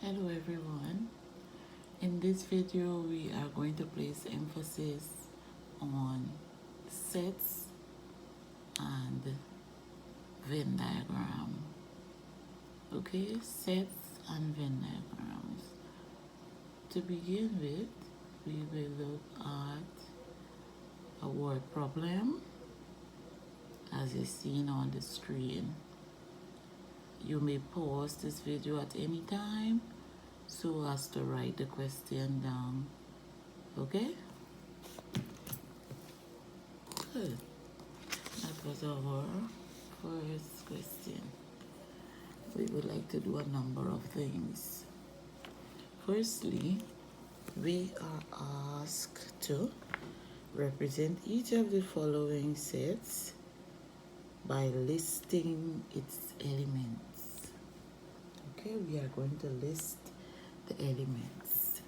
Hello everyone. In this video we are going to place emphasis on sets and Venn diagram. Okay, sets and Venn diagrams. To begin with, we will look at a word problem as is seen on the screen. You may pause this video at any time so as to write the question down. Okay? Good. That was our first question. We would like to do a number of things. Firstly, we are asked to represent each of the following sets by listing its elements. Okay, we are going to list the elements.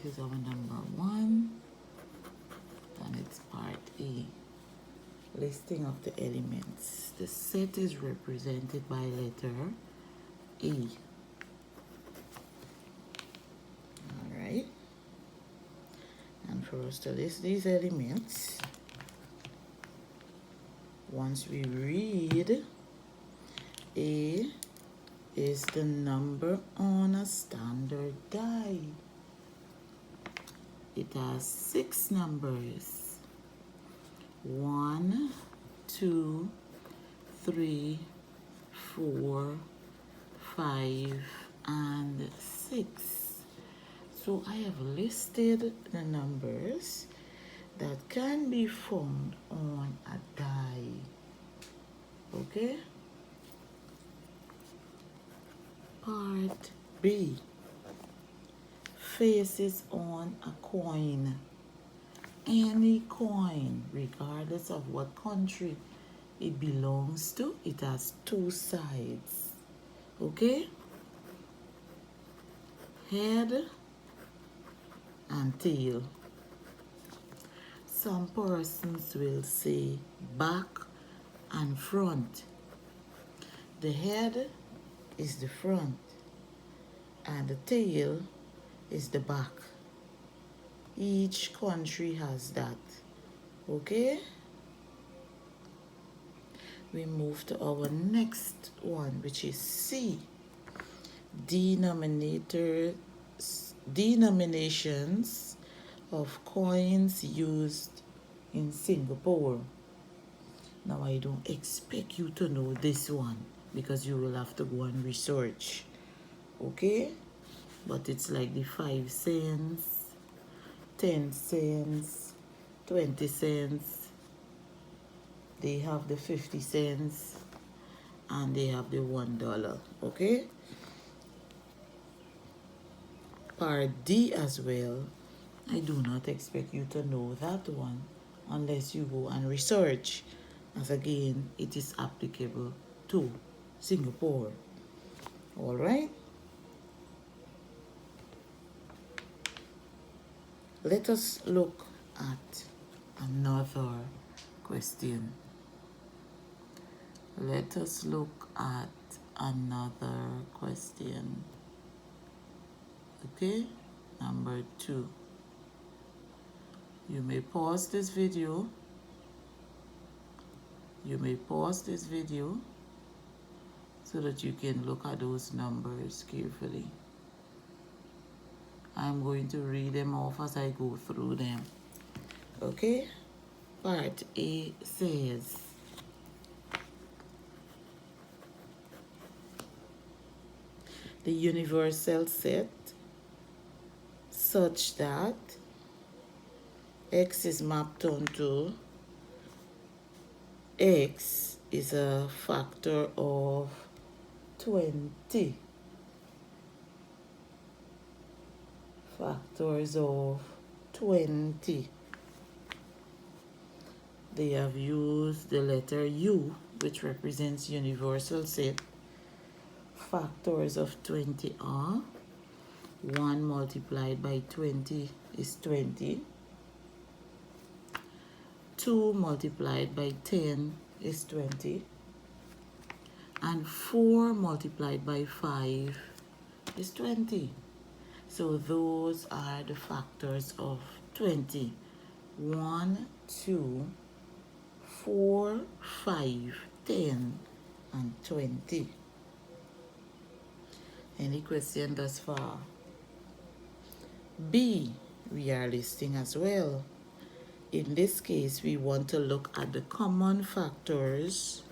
Here's our number 1, and it's part A. Listing of the elements. The set is represented by letter E. Alright. And for us to list these elements, once we read, A is the number on a standard die. It has 6 numbers. 1, 2, 3, 4, 5, and 6. So I have listed the numbers that can be found on a die. Okay? Part B. Faces on a coin. Any coin, regardless of what country it belongs to, it has 2 sides. Okay? Head and tail. Some persons will say back and front. The head is the front and the tail is the back. Each country has that. Okay? We move to our next one, which is C. Denominations of coins used in Singapore. Now I don't expect you to know this one because you will have to go and research. Okay? But it's like the 5 cents, 10 cents, 20 cents. They have the 50 cents and they have the $1. Okay? Part D as well. I do not expect you to know that one unless you go and research, as again it is applicable to Singapore. All right? Let us look at another question. Let us look at another question. Okay? Number 2. You may pause this video. You may pause this video so that you can look at those numbers carefully. I'm going to read them off as I go through them. Okay? Part A says, the universal set such that x is mapped onto x is a factor of 20. Factors of 20. They have used the letter U, which represents universal set. Factors of 20 are 1 multiplied by 20 is 20. 2 multiplied by 10 is 20. and 4 multiplied by 5 is 20. So those are the factors of 20. 1, 2, 4, 5, 10, and 20. Any question thus far? B, we are listing as well. In this case, we want to look at the common factors.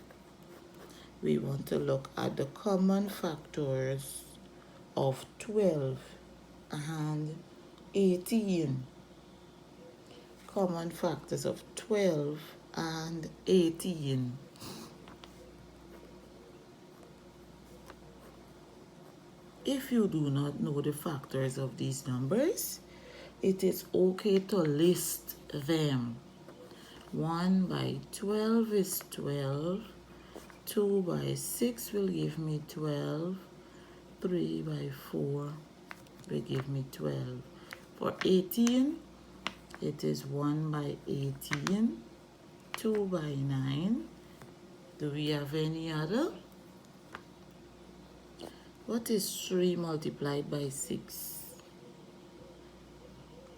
We want to look at the common factors of 12 and 18. Common factors of 12 and 18. If you do not know the factors of these numbers, it is okay to list them. 1 by 12 is 12. 2 by 6 will give me 12. 3 by 4 will give me 12. For 18, it is 1 by 18. 2 by 9. Do we have any other? What is 3 multiplied by 6?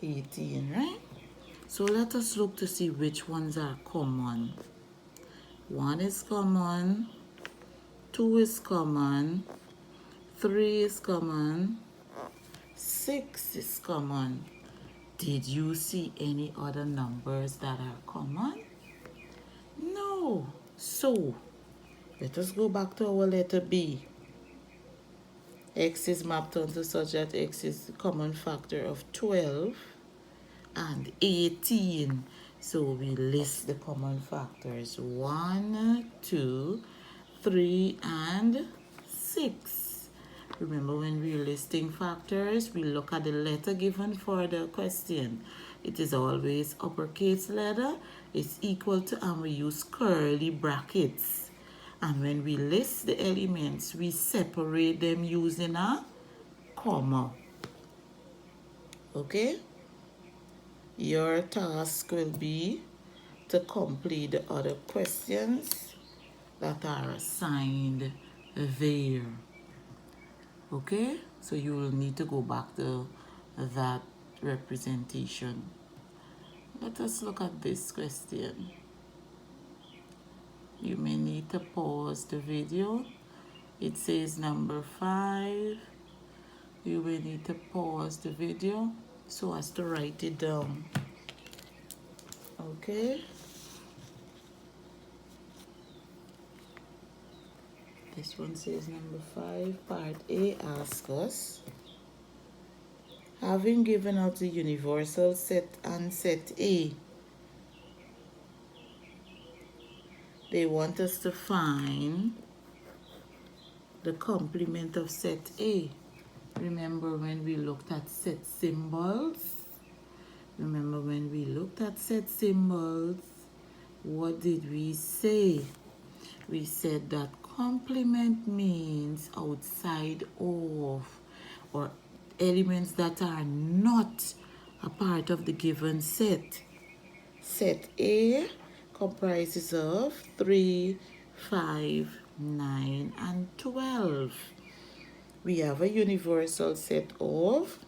18, right? So let us look to see which ones are common. 1 is common, 2 is common, 3 is common, 6 is common. Did you see any other numbers that are common? No. So, let us go back to our letter B. X is mapped onto such that X is the common factor of 12 and 18. So we list the common factors 1, 2, 3, and 6. Remember, when we're listing factors, we look at the letter given for the question. It is always uppercase letter. It's equal to, and we use curly brackets. And when we list the elements, we separate them using a comma. Okay? Your task will be to complete the other questions that are assigned there. Okay? So you will need to go back to that representation. Let us look at this question. You may need to pause the video. It says number 5. You will need to pause the video so as to write it down. Okay? This one says number 5, part A asks us, having given out the universal set and set A, they want us to find the complement of set A. Remember when we looked at set symbols? Remember when we looked at set symbols, what did we say? We said that complement means outside of, or elements that are not a part of the given set. Set A comprises of 3, 5, 9, and 12. We have a universal set of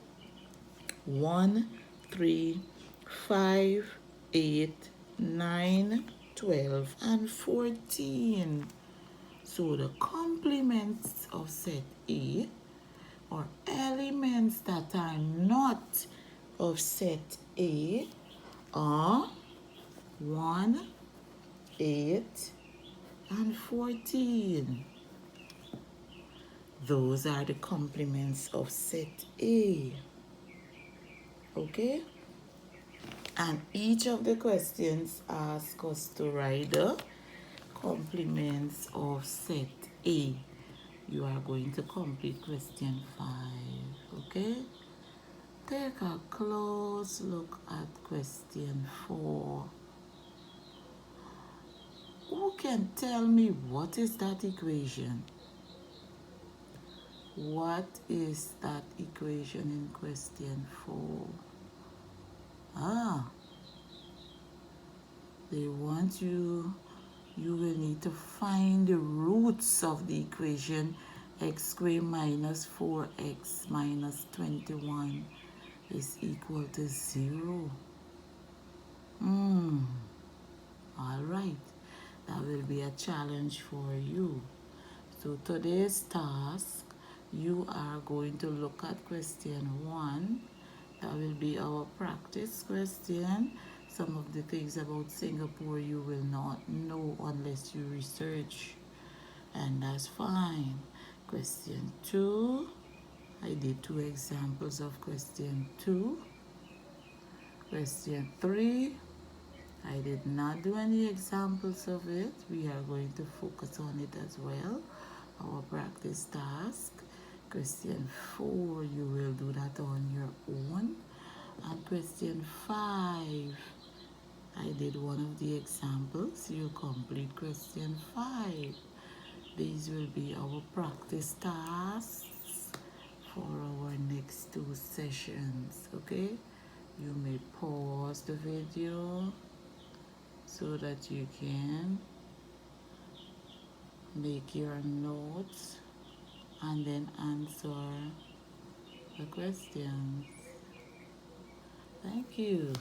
1, 3, 5, 8, 9, 12, and 14. So the complements of set A, or elements that are not of set A, are 1, 8, and 14. Those are the complements of set A. Okay? And each of the questions ask us to write the complements of set A. You are going to complete question 5. Okay? Take a close look at question 4. Who can tell me what is that equation? What is that equation in question 4? They want you you will need to find the roots of the equation x squared minus 4x minus 21 is equal to 0. All right, that will be a challenge for you. So today's task, you are going to look at question 1. That will be our practice question. Some of the things about Singapore you will not know unless you research, and that's fine. Question 2, I did 2 examples of question 2. Question 3, I did not do any examples of it. We are going to focus on it as well. Our practice task. Question 4, you will do that on your own. And question 5, I did one of the examples. You complete question 5. These will be our practice tasks for our next 2 sessions, okay? You may pause the video so that you can make your notes and then answer the questions. Thank you.